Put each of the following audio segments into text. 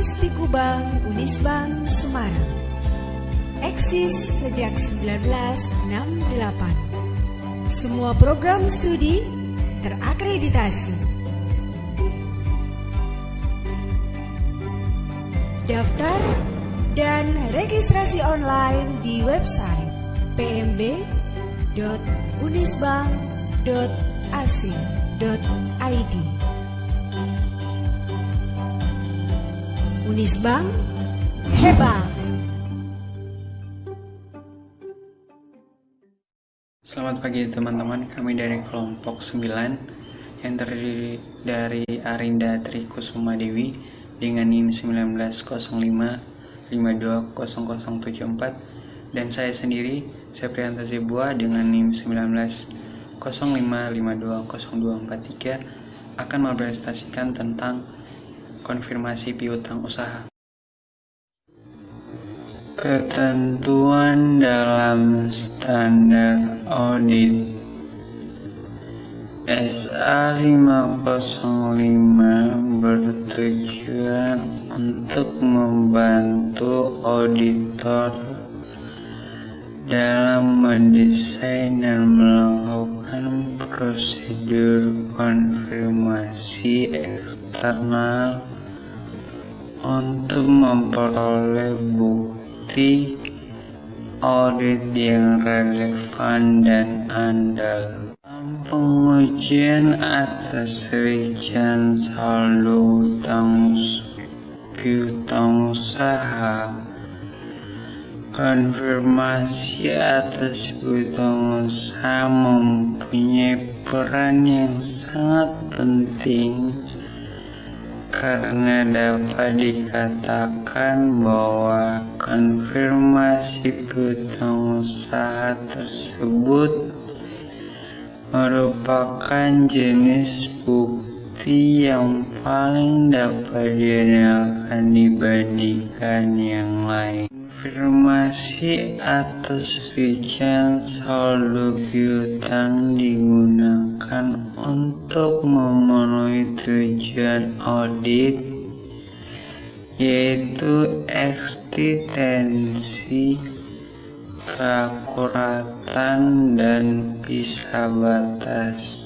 Fakultas Tikubang Unisbank Semarang. Eksis sejak 1968. Semua program studi terakreditasi. Daftar dan registrasi online di website pmb.unisbank.ac.id. Unisbank hebat. Selamat pagi teman-teman, kami dari kelompok 9 yang terdiri dari Arinda Tri Kusuma Dewi dengan NIM 1905520074 dan saya sendiri Seprianta Zebua dengan NIM 1905520243 akan mempresentasikan tentang konfirmasi piutang usaha. Ketentuan dalam standar audit SA 505 bertujuan untuk membantu auditor dalam mendesain dan melakukan prosedur konfirmasi eksternal untuk memperoleh bukti audit yang relevan dan andal. Pengujian atas rincian saldo piutang usaha, konfirmasi atas piutang usaha mempunyai peran yang sangat penting karena dapat dikatakan bahwa konfirmasi piutang usaha tersebut merupakan jenis bukti yang paling dapat diandalkan dibandingkan yang lain. Konfirmasi atas rincian saldo piutang digunakan untuk memenuhi tujuan audit, yaitu eksistensi, keakuratan, dan bisa batas.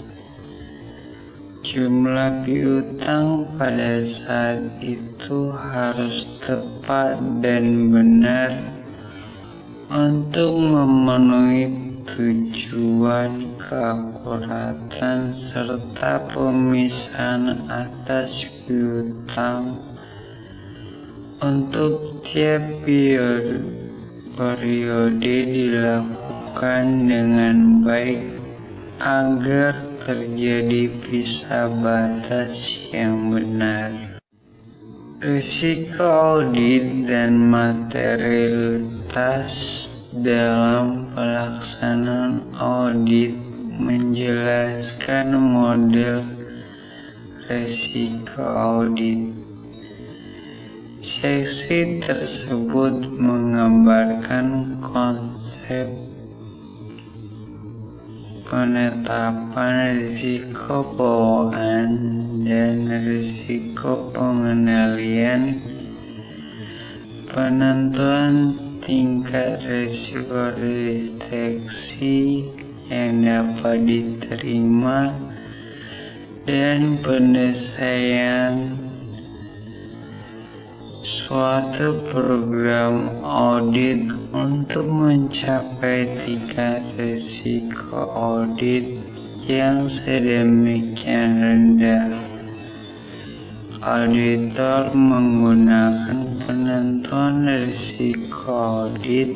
Jumlah piutang pada saat itu harus tepat dan benar untuk memenuhi tujuan keakuratan serta pemisahan atas piutang untuk tiap periode dilakukan dengan baik agar terjadi pisah batas yang benar. Risiko audit dan materialitas dalam pelaksanaan audit menjelaskan model risiko audit. Seksi tersebut menggambarkan konsep penetapan risiko bawaan dan risiko pengendalian, penentuan tingkat risiko deteksi yang dapat diterima, dan penyelesaian suatu program audit untuk mencapai tingkat risiko audit yang sedemikian rendah. Auditor menggunakan penentuan risiko audit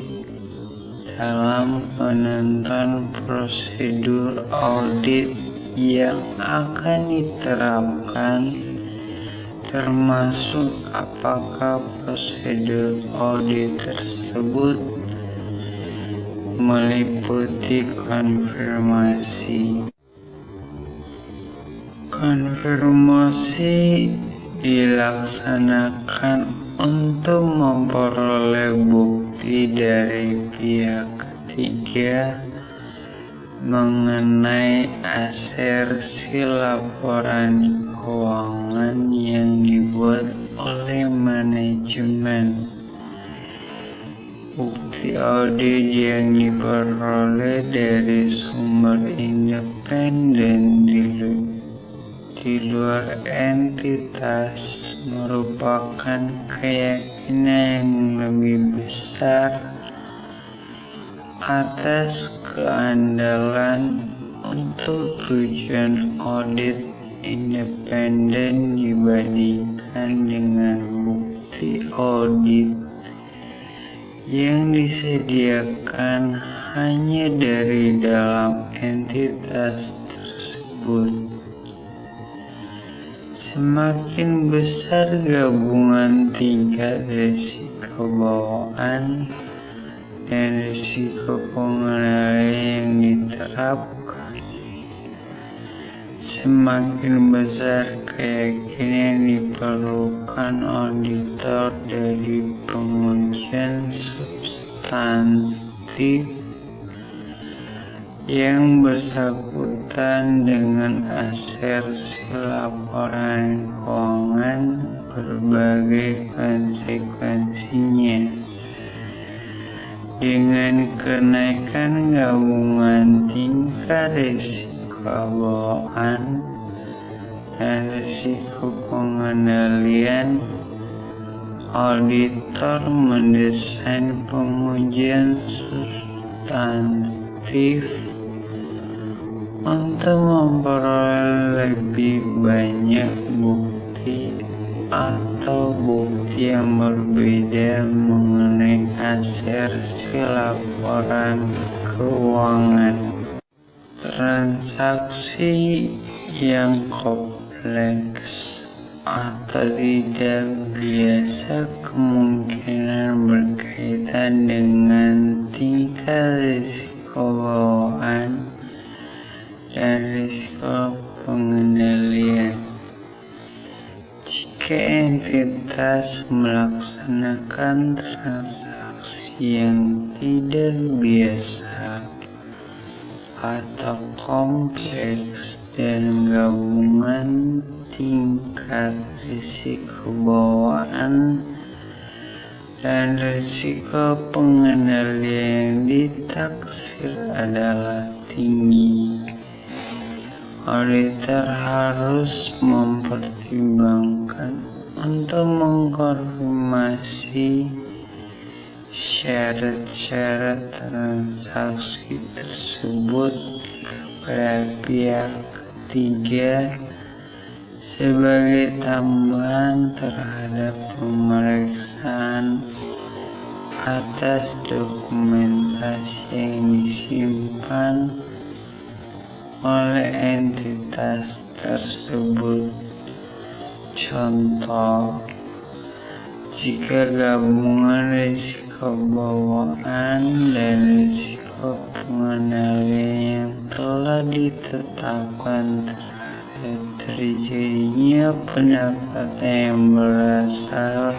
dalam penentuan prosedur audit yang akan diterapkan, termasuk apakah prosedur audit tersebut meliputi konfirmasi. Konfirmasi dilaksanakan untuk memperoleh bukti dari pihak ketiga mengenai asersi laporan keuangan yang dibuat oleh manajemen audit yang diperoleh dari sumber independen di luar entitas merupakan keyakinan yang lebih besar atas keandalan untuk tujuan audit independen dibandingkan dengan bukti audit yang disediakan hanya dari dalam entitas tersebut. Semakin besar gabungan tingkat risiko bawaan dan risiko pengendalian yang diterapkan, semakin besar keyakinan diperlukan auditor dari pengujian substantif yang bersangkutan dengan asersi laporan keuangan berbagai konsekuensinya. Dengan kenaikan gabungan tingkat risiko bawaan dan risiko pengendalian, auditor mendesain pengujian substantif untuk memperoleh lebih banyak bukti atau bukti yang berbeda mengenai asersi laporan keuangan. Transaksi yang kompleks atau tidak biasa kemungkinan berkaitan dengan tingkat risiko bawaan dan risiko pengendalian. Jika entitas melaksanakan transaksi yang tidak biasa atau kompleks dan gabungan tingkat risiko bawaan dan risiko pengendalian yang ditaksir adalah tinggi, auditor harus mempertimbangkan untuk mengkonfirmasi syarat-syarat transaksi tersebut kepada pihak ketiga sebagai tambahan terhadap pemeriksaan atas dokumentasi yang disimpan oleh entitas tersebut. Contoh, jika gabungan risiko bawaan dan risiko pengendalian yang telah ditetapkan terhadap terjadinya pendapatan yang berasal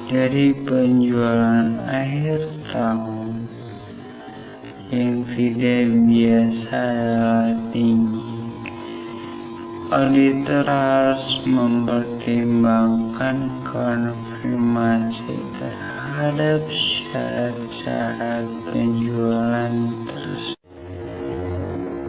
dari penjualan akhir tahun yang tidak biasa adalah tinggi, auditor harus mempertimbangkan konfirmasi terhadap syarat-syarat penjualan tersebut.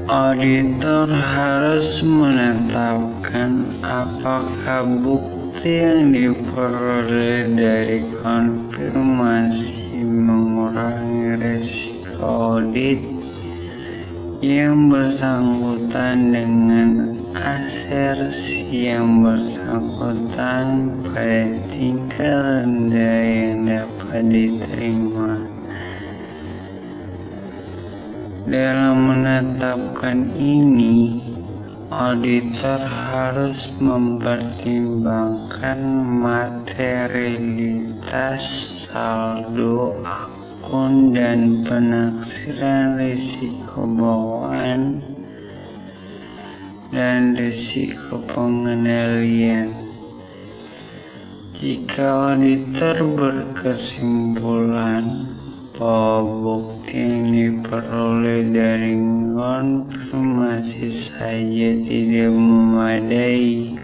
Auditor harus menetapkan apakah bukti yang diperoleh dari konfirmasi mengurangi risiko audit yang bersangkutan dengan asersi yang bersangkutan pada tingkat rendah yang dapat diterima. Dalam menetapkan ini, auditor harus mempertimbangkan materialitas saldo akun dan penaksiran risiko bawaan dan risiko pengendalian. Jika auditor berkesimpulan bahwa bukti yang diperoleh dari konfirmasi saja tidak memadai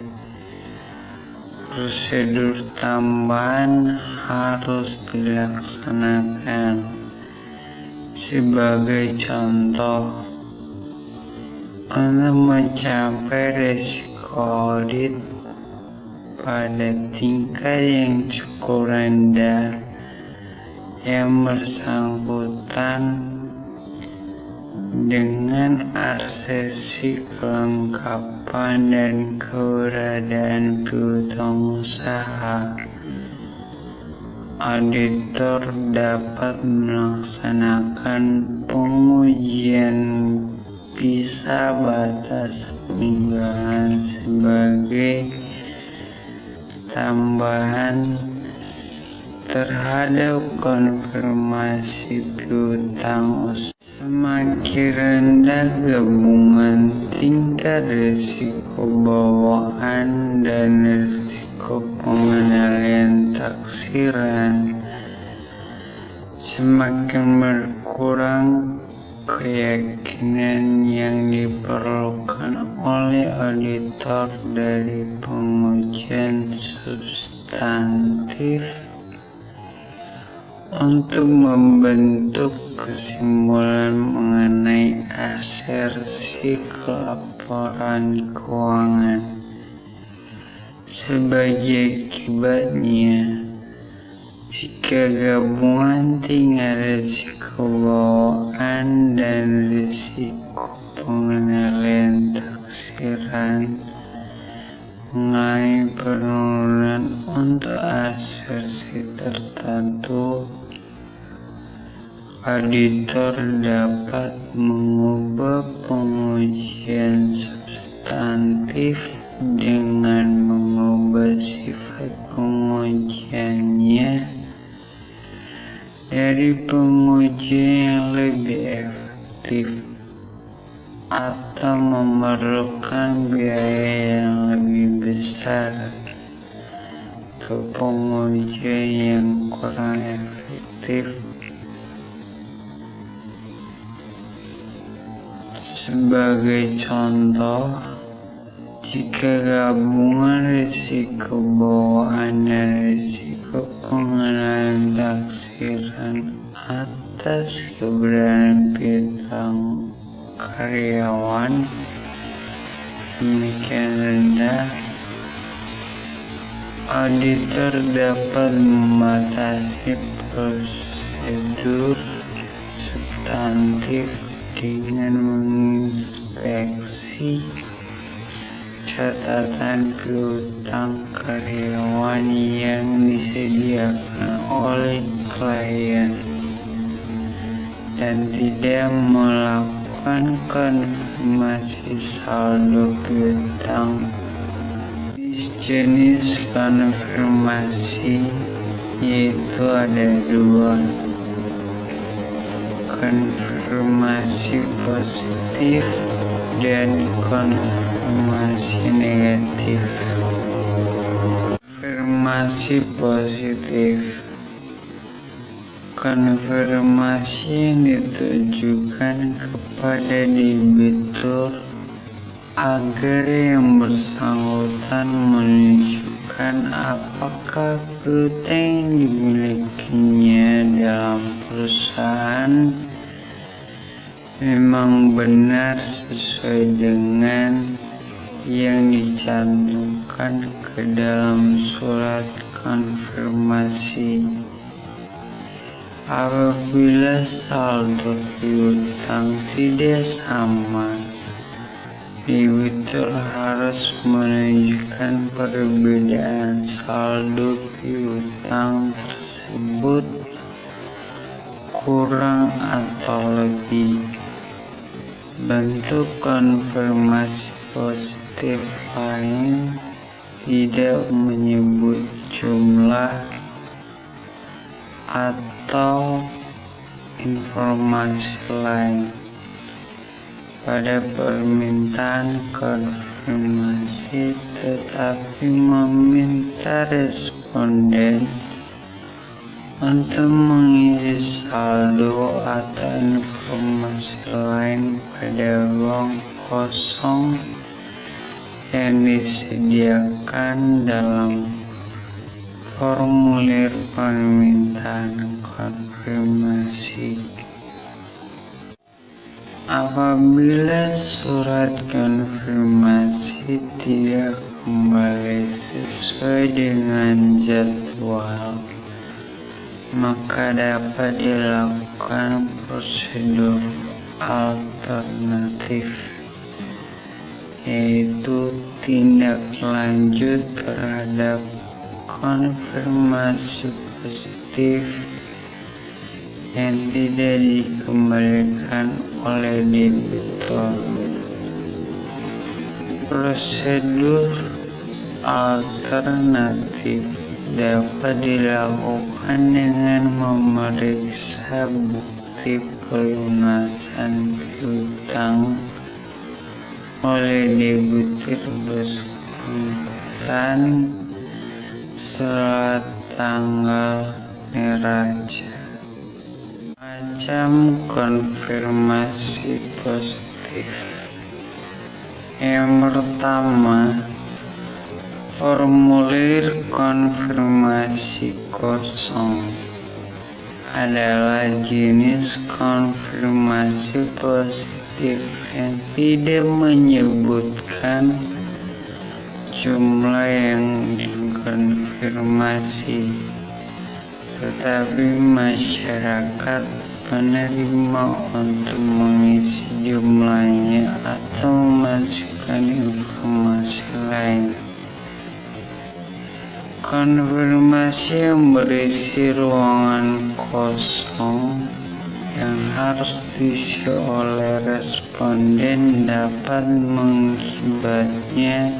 prosedur tambahan harus dilaksanakan. Sebagai contoh, untuk mencapai risiko audit pada tingkat yang cukup rendah, yang bersangkutan dengan aksesi kelengkapan dan keberadaan piutang usaha, auditor dapat melaksanakan pengujian bisa batas peninggalan sebagai tambahan terhadap konfirmasi piutang usaha. Semakin rendah gabungan tingkat risiko bawaan dan risiko pengendalian taksiran, semakin berkurang keyakinan yang diperlukan oleh auditor dari pengujian substantif untuk membentuk kesimpulan mengenai asersi laporan keuangan. Sebagai akibatnya, jika gabungan tingkat risiko bawaan dan risiko pengendalian taksiran mengalami penurunan untuk asersi tertentu, auditor dapat mengubah pengujian substantif dengan mengubah sifat pengujiannya dari pengujian yang lebih efektif atau memerlukan biaya yang lebih besar ke pengujian yang kurang efektif. Sebagai contoh, jika gabungan risiko bawaan dan risiko pengendalian taksiran atas keberadaan piutang karyawan demikian rendah, auditor dapat membatasi prosedur substantif dengan menginspeksi catatan piutang karyawan yang disediakan oleh klien dan tidak melakukan konfirmasi saldo piutang. Jenis konfirmasi yaitu ada dua: konfirmasi positif dan konfirmasi negatif. Konfirmasi positif, konfirmasi yang ditujukan kepada debitur agar yang bersangkutan menunjukkan apakah piutang yang dimilikinya dalam perusahaan memang benar sesuai dengan yang dicantumkan ke dalam surat konfirmasi. Apabila saldo piutang tidak sama, debitur harus menunjukkan perbedaan saldo piutang tersebut kurang atau lebih. Bentuk konfirmasi positif lain tidak menyebut jumlah atau informasi lain pada permintaan konfirmasi, tetapi meminta responden untuk mengisi saldo atau informasi lain pada ruang kosong yang disediakan dalam formulir permintaan konfirmasi. Apabila surat konfirmasi tidak kembali sesuai dengan jadwal, maka dapat dilakukan prosedur alternatif, yaitu tindak lanjut terhadap konfirmasi positif yang tidak dikembalikan oleh debitur. Prosedur alternatif dapat dilakukan dengan memeriksa bukti pelunasan piutang oleh debitur bersangkutan setelah tanggal neraca. Macam konfirmasi positif. Yang pertama, formulir konfirmasi kosong adalah jenis konfirmasi positif yang tidak menyebutkan jumlah yang dikonfirmasi, tetapi masyarakat menerima untuk mengisi jumlahnya atau memasukkan informasi lain. Konfirmasi yang berisi ruangan kosong yang harus diisi oleh responden dapat mengakibatnya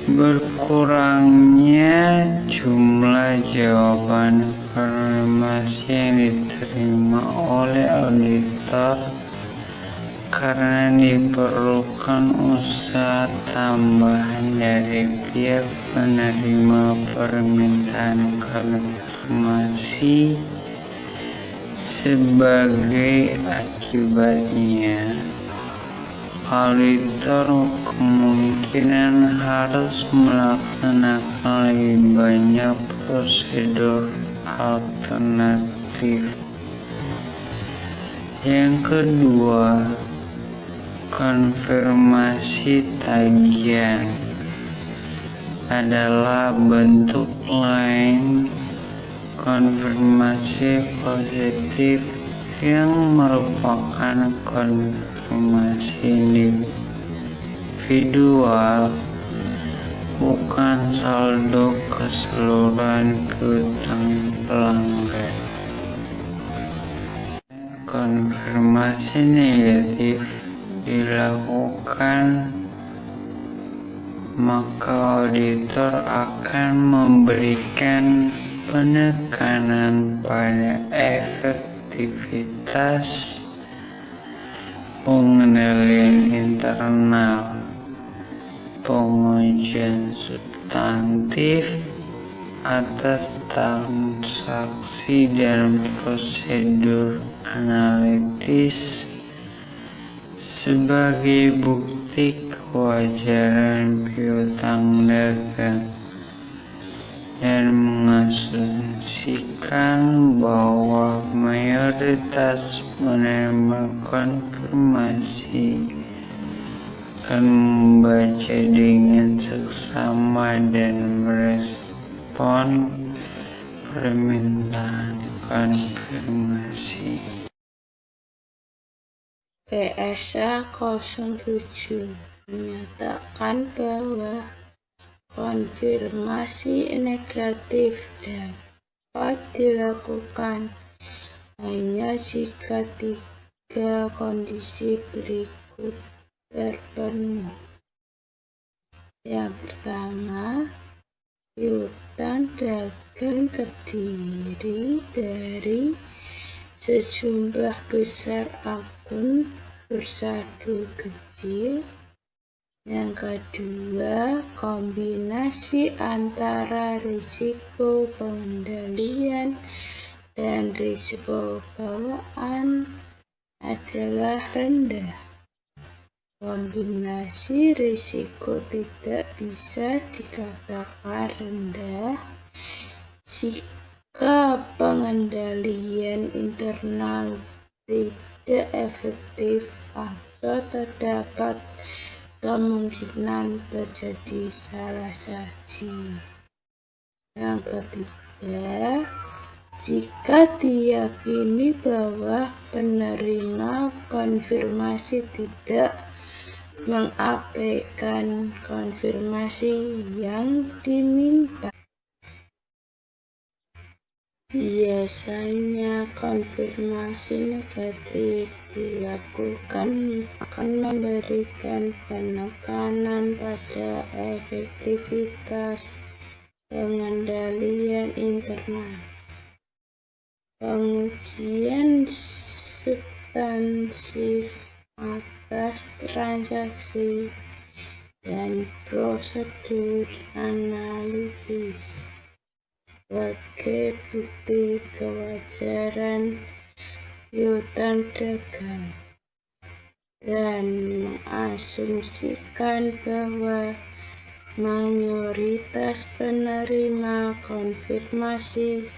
berkurangnya jumlah jawaban konfirmasi yang diterima oleh auditor karena diperlukan usaha tambahan dari pihak penerima permintaan konfirmasi. Sebagai akibatnya, auditor kemungkinan harus melaksanakan lebih banyak prosedur alternatif. Yang kedua, konfirmasi tagihan adalah bentuk lain konfirmasi positif yang merupakan konfirmasi individual, bukan saldo keseluruhan piutang pelanggan. Konfirmasi negatif dilakukan, maka auditor akan memberikan penekanan pada efektivitas pengendalian internal, pengujian substantif atas transaksi dan prosedur analitis sebagai bukti kewajaran piutang dagang, dan mengasumsikan bahwa mayoritas penerima konfirmasi akan membaca dengan seksama dan merespon permintaan konfirmasi. PSA 07 menyatakan bahwa konfirmasi negatif dapat dilakukan hanya jika 3 kondisi berikut terpenuhi. Yang pertama, piutang dagang terdiri dari sejumlah besar akun bersatu kecil. Yang kedua, kombinasi antara risiko pengendalian dan risiko bawaan adalah rendah. Kombinasi risiko tidak bisa dikatakan rendah jika pengendalian internal tidak efektif atau terdapat kemungkinan terjadi salah saji. Yang ketiga, jika diyakini bahwa penerima konfirmasi tidak mengabaikan konfirmasi yang diminta. Biasanya konfirmasi negatif dilakukan akan memberikan penekanan pada efektivitas pengendalian internal. Pengujian substansif atas transaksi dan prosedur analitis sebagai bukti kewajaran piutang dagang dan mengasumsikan bahwa mayoritas penerima konfirmasi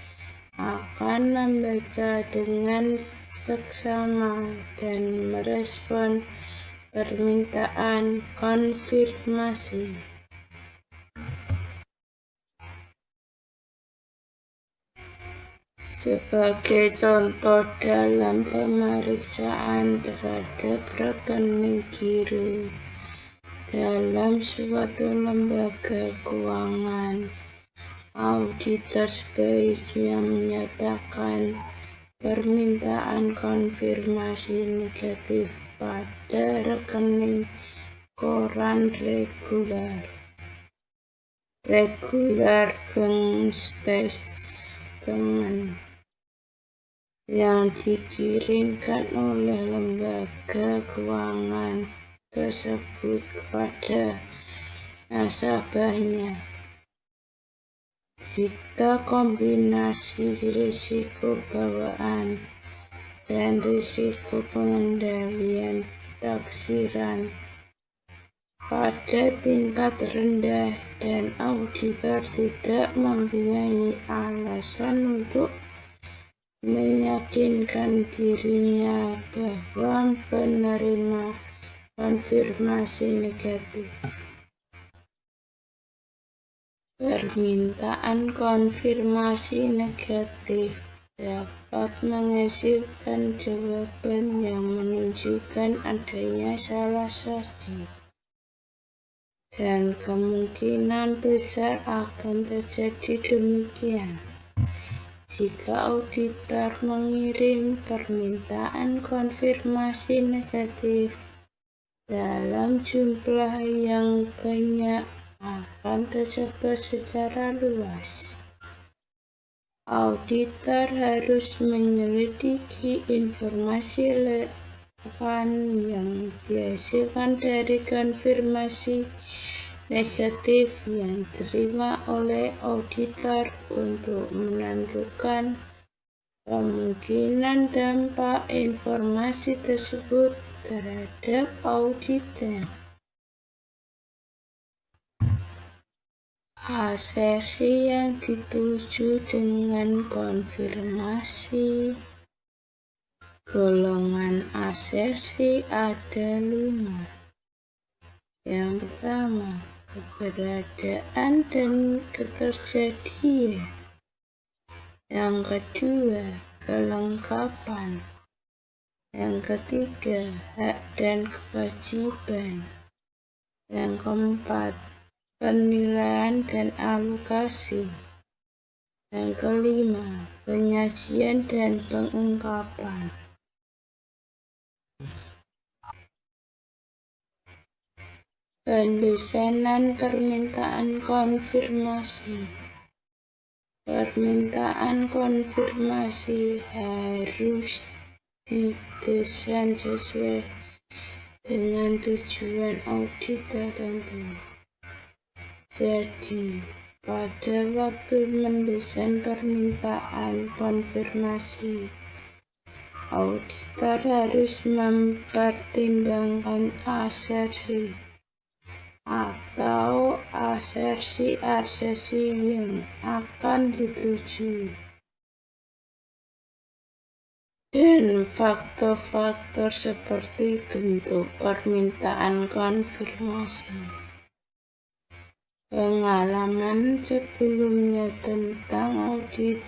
akan membaca dengan seksama dan merespon permintaan konfirmasi. Sebagai contoh, dalam pemeriksaan terhadap rekening giro dalam suatu lembaga keuangan, auditor sebaiknya menyatakan permintaan konfirmasi negatif pada rekening koran regular bank statement yang dikirimkan oleh lembaga keuangan tersebut kepada nasabahnya. Jika kombinasi risiko bawaan dan risiko pengendalian taksiran pada tingkat rendah dan auditor tidak mempunyai alasan untuk meyakinkan dirinya bahwa penerima konfirmasi negatif. Permintaan konfirmasi negatif dapat menghasilkan jawaban yang menunjukkan adanya salah saji, dan kemungkinan besar akan terjadi demikian jika auditor mengirim permintaan konfirmasi negatif dalam jumlah yang banyak akan tersebar secara luas. Auditor harus menyelidiki informasi relevan yang dihasilkan dari konfirmasi negatif yang diterima oleh auditor untuk menentukan kemungkinan dampak informasi tersebut terhadap auditor. Asersi yang dituju dengan konfirmasi. Golongan asersi ada 5. Yang pertama, keberadaan dan ketersediaan. Yang kedua, kelengkapan. Yang ketiga, hak dan kewajiban. Yang keempat, penilaian dan alokasi. Yang kelima, penyajian dan pengungkapan. Pendesanan permintaan konfirmasi. Permintaan konfirmasi harus didesain sesuai dengan tujuan audit tertentu. Jadi, pada waktu mendesain permintaan konfirmasi, auditor harus mempertimbangkan asersi atau asersi yang akan dituju dan faktor-faktor seperti bentuk permintaan konfirmasi, pengalaman sebelumnya tentang audit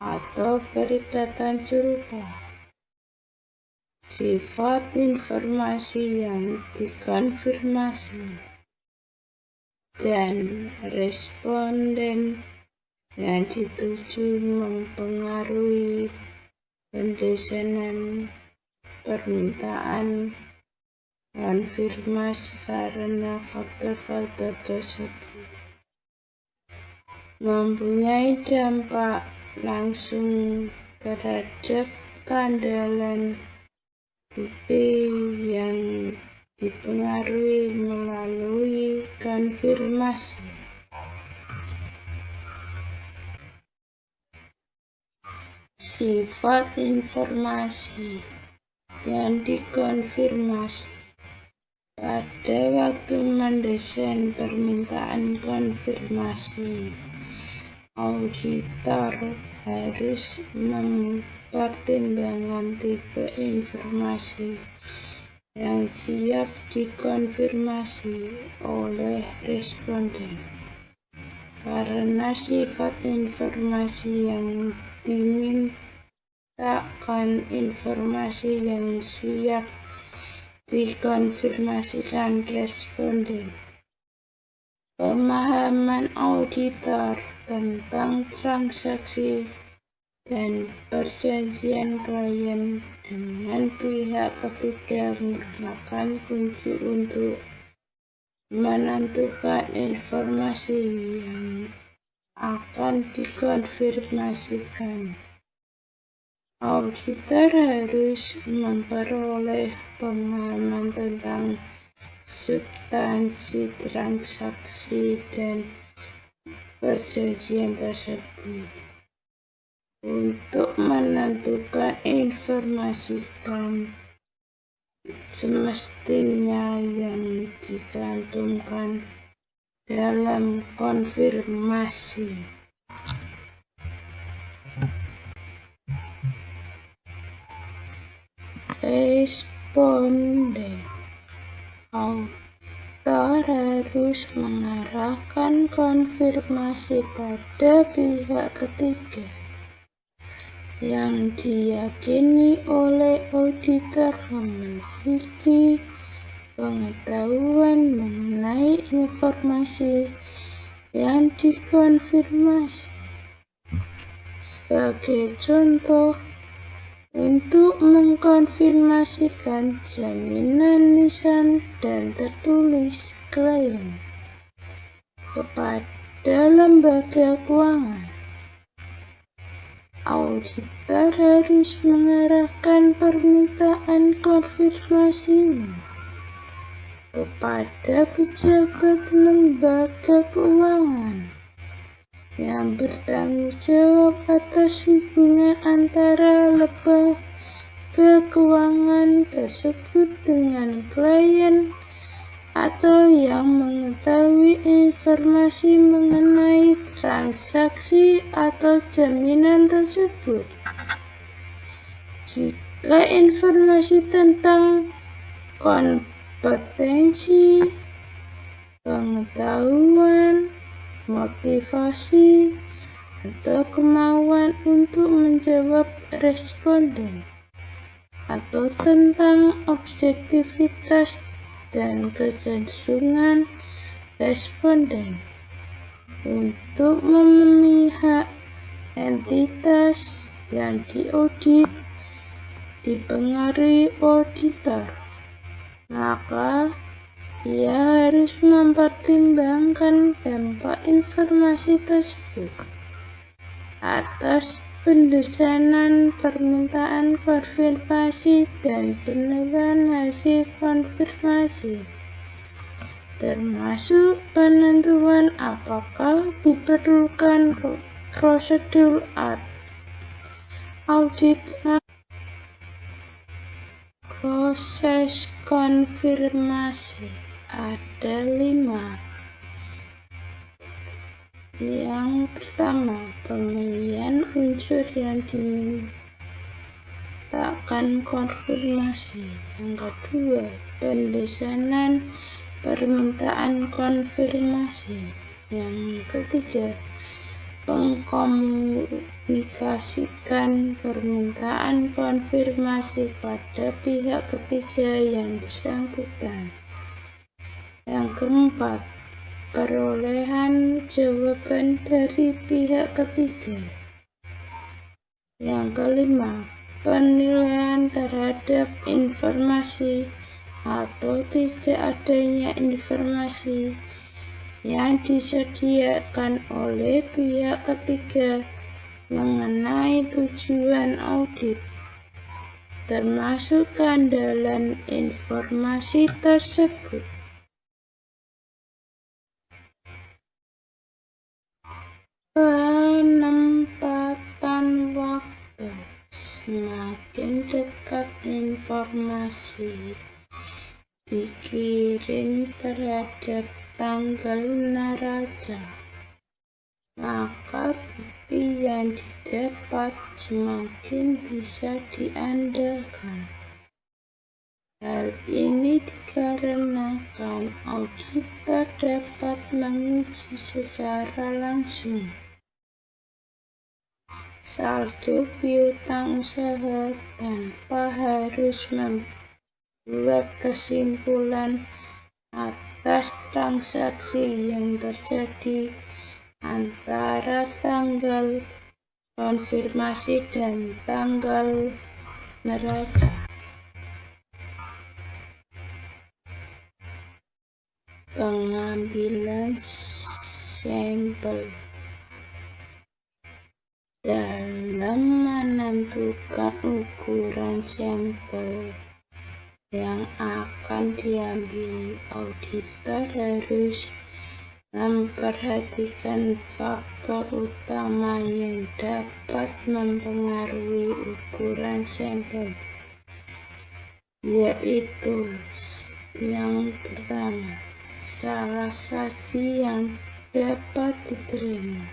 atau perikatan serupa, sifat informasi yang dikonfirmasi, dan responden yang dituju mempengaruhi pendesanan permintaan konfirmasi karena faktor-faktor tersebut mempunyai dampak langsung terhadap keandalan bukti yang dipengaruhi melalui konfirmasi. Sifat informasi yang dikonfirmasi. Pada waktu mendesain permintaan konfirmasi, auditor harus mempertimbangkan tipe informasi yang siap dikonfirmasi oleh responden. Karena sifat informasi yang dimintakan informasi yang siap dikonfirmasikan responden. Pemahaman auditor tentang transaksi dan perjanjian klien dengan pihak ketiga merupakan kunci untuk menentukan informasi yang akan dikonfirmasikan. Auditor harus memperoleh pemahaman tentang substansi transaksi dan perjanjian tersebut untuk menentukan informasi semestinya yang dicantumkan dalam konfirmasi. Responden. Auditor harus mengarahkan konfirmasi pada pihak ketiga yang diyakini oleh auditor memiliki pengetahuan mengenai informasi yang dikonfirmasi. Sebagai contoh, untuk mengkonfirmasikan jaminan lisan dan tertulis klien kepada lembaga keuangan, auditor harus mengarahkan permintaan konfirmasinya kepada pejabat lembaga keuangan yang bertanggung jawab atas hubungan antara lembaga keuangan tersebut dengan klien atau yang mengetahui informasi mengenai transaksi atau jaminan tersebut. Jika informasi tentang kompetensi, pengetahuan, motivasi, atau kemauan untuk menjawab responden, atau tentang objektivitas dan kecenderungan responden untuk memihak entitas yang diaudit dipengaruhi auditor, maka ia harus mempertimbangkan dampak informasi tersebut atas pendesanan permintaan konfirmasi dan penilaian hasil konfirmasi, termasuk penentuan apakah diperlukan prosedur audit Proses konfirmasi ada 5. Yang pertama, pemilihan unsur yang dimintakan konfirmasi. Yang kedua, pendesanan permintaan konfirmasi. Yang ketiga, mengkomunikasikan permintaan konfirmasi pada pihak ketiga yang bersangkutan. Yang keempat, perolehan jawaban dari pihak ketiga. Yang kelima, penilaian terhadap informasi atau tidak adanya informasi yang disediakan oleh pihak ketiga mengenai tujuan audit, termasuk keandalan informasi tersebut. Penempatan waktu. Semakin dekat informasi dikirim terhadap tanggal neraca, maka bukti yang didapat semakin bisa diandalkan. Hal ini dikarenakan auditor dapat menguji secara langsung saldo piutang usaha tanpa harus membuat kesimpulan atas transaksi yang terjadi antara tanggal konfirmasi dan tanggal neraca. Pengambilan sampel. Dalam menentukan ukuran sampel yang akan diambil, auditor harus memperhatikan faktor utama yang dapat mempengaruhi ukuran sampel, yaitu yang pertama, salah saji yang dapat diterima.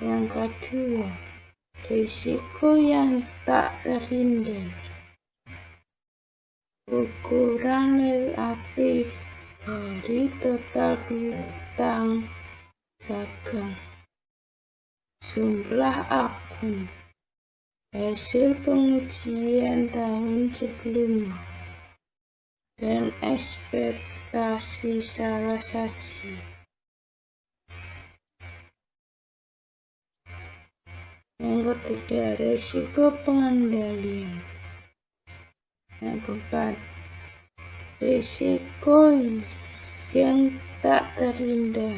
Yang kedua, risiko yang tak terhindar. Ukuran relatif dari total piutang dagang. Jumlah akun. Hasil pengujian tahun sebelumnya. Dan ekspektasi salah saji. Yang ketiga, risiko pengendalian. Yang keempat, risiko yang tak terhindar.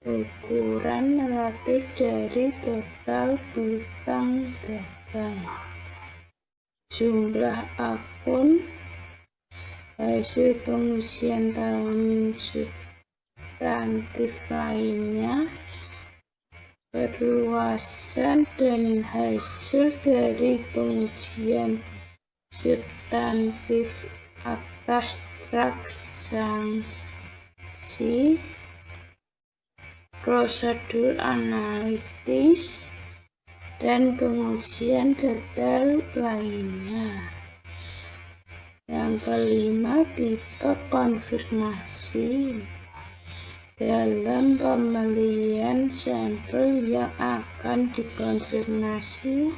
Ukuran relatif dari total piutang dagang. Jumlah akun. Hasil pengujian tahun substantif lainnya. Perluasan dan hasil dari pengujian substantif atas transaksi, prosedur analitis, dan pengujian detail lainnya. Yang kelima, tipe konfirmasi. Dalam pemilihan sampel yang akan dikonfirmasi,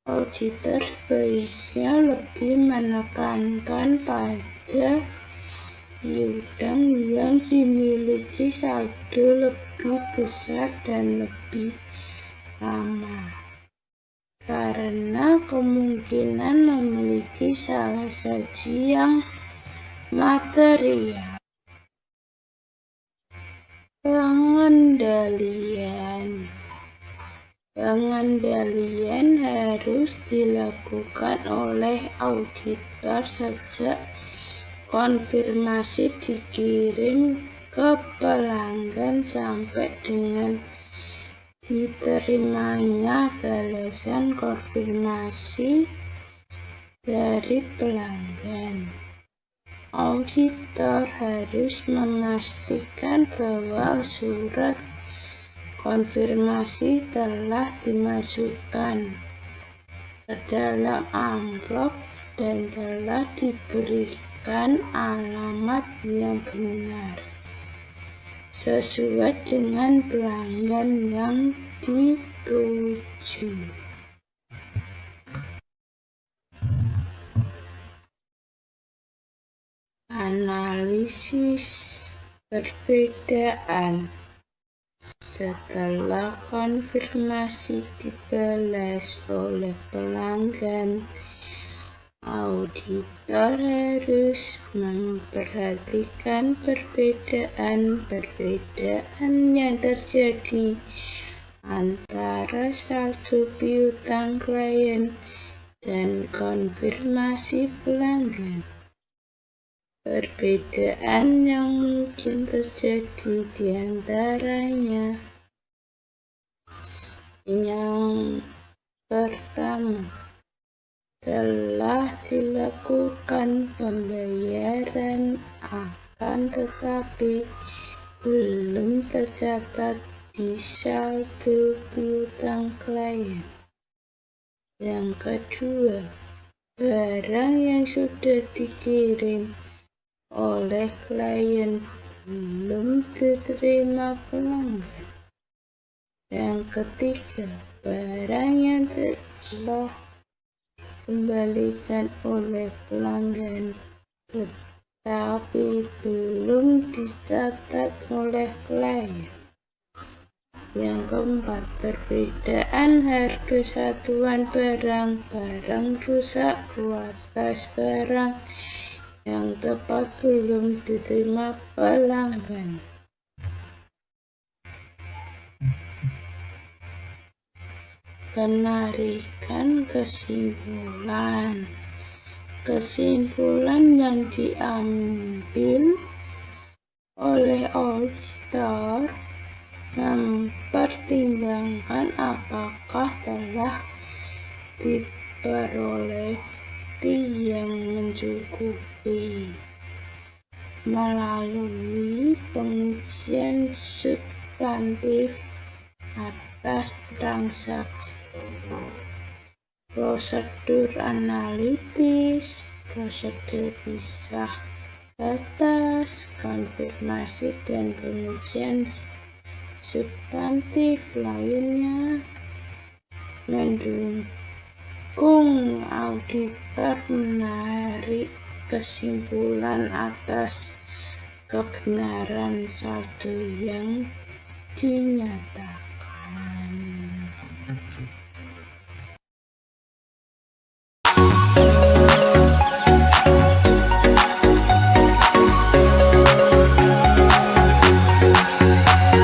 auditor sebaiknya lebih menekankan pada piutang yang dimiliki saldo lebih besar dan lebih lama, karena kemungkinan memiliki salah saji yang material. Pengendalian harus dilakukan oleh auditor sejak konfirmasi dikirim ke pelanggan sampai dengan diterimanya balasan konfirmasi dari pelanggan. Auditor harus memastikan bahwa surat konfirmasi telah dimasukkan ke dalam amplop dan telah diberikan alamat yang benar sesuai dengan pelanggan yang dituju. Analisis perbedaan. Setelah konfirmasi dibalas oleh pelanggan, auditor harus memperhatikan perbedaan yang terjadi antara saldo piutang klien dan konfirmasi pelanggan. Perbedaan yang mungkin terjadi diantaranya: yang pertama, telah dilakukan pembayaran akan tetapi belum tercatat di saldo piutang klien. Yang kedua, barang yang sudah dikirim oleh klien belum diterima pelanggan. Yang ketiga, barang yang telah dikembalikan oleh pelanggan tetapi belum dicatat oleh klien. Yang keempat, perbedaan harga satuan barang rusak kualitas barang yang tepat belum diterima pelanggan. Penarikan kesimpulan. Kesimpulan yang diambil oleh auditor mempertimbangkan apakah telah diperoleh bukti yang mencukupi melalui pengujian substantif atas transaksi, prosedur analitis, prosedur pisah batas, konfirmasi dan pengujian substantif lainnya, mendukung auditor menarik kesimpulan atas kebenaran saldo yang dinyatakan.